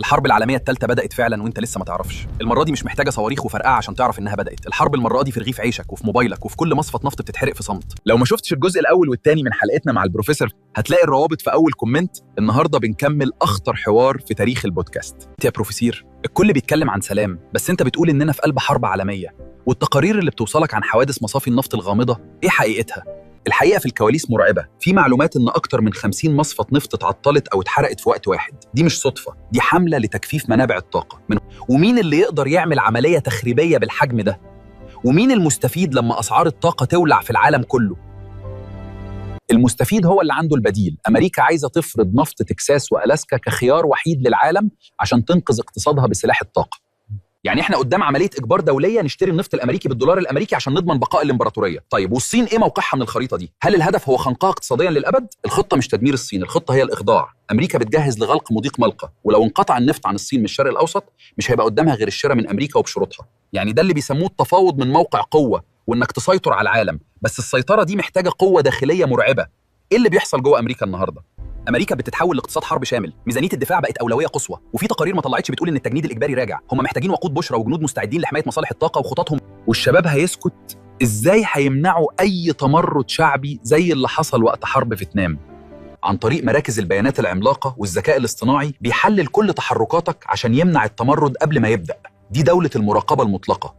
الحرب العالمية الثالثة بدأت فعلا وانت لسه ما تعرفش. المرة دي مش محتاجة صواريخ وفرقعة عشان تعرف انها بدأت. الحرب المرة دي في رغيف عيشك وفي موبايلك وفي كل مصفة نفط بتتحرق في صمت. لو ما شفتش الجزء الاول والثاني من حلقتنا مع البروفيسور هتلاقي الروابط في اول كومنت. النهارده بنكمل اخطر حوار في تاريخ البودكاست. انت يا بروفيسير، الكل بيتكلم عن سلام، بس انت بتقول اننا في قلب حرب عالمية. والتقارير اللي بتوصلك عن حوادث مصافي النفط الغامضة ايه حقيقتها؟ الحقيقه في الكواليس مرعبه. في معلومات ان اكتر من 50 مصفة نفط اتعطلت او اتحرقت في وقت واحد. دي مش صدفه، دي حمله لتجفيف منابع الطاقه. ومين اللي يقدر يعمل عملية تخريبية بالحجم ده؟ ومين المستفيد لما أسعار الطاقة تولع في العالم كله؟ المستفيد هو اللي عنده البديل. امريكا عايزه تفرض نفط تكساس والاسكا كخيار وحيد للعالم عشان تنقذ اقتصادها بسلاح الطاقه. يعني احنا قدام عملية إجبار دولية نشتري النفط الأمريكي بالدولار الأمريكي عشان نضمن بقاء الإمبراطورية. طيب والصين إيه موقعها من الخريطة دي؟ هل الهدف هو خنقها اقتصاديا للأبد؟ الخطه مش تدمير الصين، الخطه هي الاخضاع. امريكا بتجهز لغلق مضيق ملقا، ولو انقطع النفط عن الصين من الشرق الاوسط مش هيبقى قدامها غير الشراء من امريكا وبشروطها. يعني ده اللي بيسموه التفاوض من موقع قوة، وإنك تسيطر على العالم. بس السيطرة دي محتاجة قوة داخلية مرعبة. إيه اللي بيحصل جوه أمريكا النهاردة؟ أمريكا بتتحول لاقتصاد حرب شامل، ميزانية الدفاع بقت أولوية قصوى، وفي تقارير ما طلعتش بتقول إن التجنيد الإجباري راجع. هم محتاجين وقود بشرى وجنود مستعدين لحماية مصالح الطاقة وخططهم. والشباب هيسكت؟ ازاي هيمنعوا اي تمرد شعبي زي اللي حصل وقت حرب فيتنام؟ عن طريق مراكز البيانات العملاقة والذكاء الاصطناعي بيحلل كل تحركاتك عشان يمنع التمرد قبل ما يبدأ. دي دولة المراقبة المطلقة.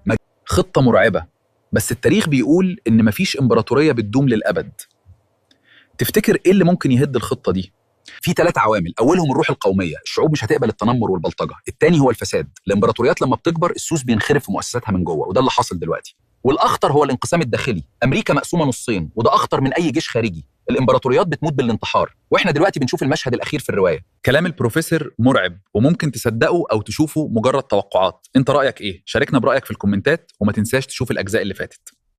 خطة مرعبة، بس التاريخ بيقول إن مفيش إمبراطورية بتدوم للأبد. تفتكر إيه اللي ممكن يهد الخطة دي؟ في 3 عوامل، أولهم الروح القومية، الشعوب مش هتقبل التنمر والبلطجة. التاني هو الفساد، الإمبراطوريات لما بتكبر السوس بينخرب في مؤسساتها من جوه، وده اللي حاصل دلوقتي. والأخطر هو الانقسام الداخلي، أمريكا مقسومة نصين، وده أخطر من أي جيش خارجي. الإمبراطوريات بتموت بالانتحار، وإحنا دلوقتي بنشوف المشهد الأخير في الرواية. كلام البروفيسور مرعب، وممكن تصدقه أو تشوفه مجرد توقعات. أنت رأيك إيه؟ شاركنا برأيك في الكومنتات، وما تنساش تشوف الأجزاء اللي فاتت.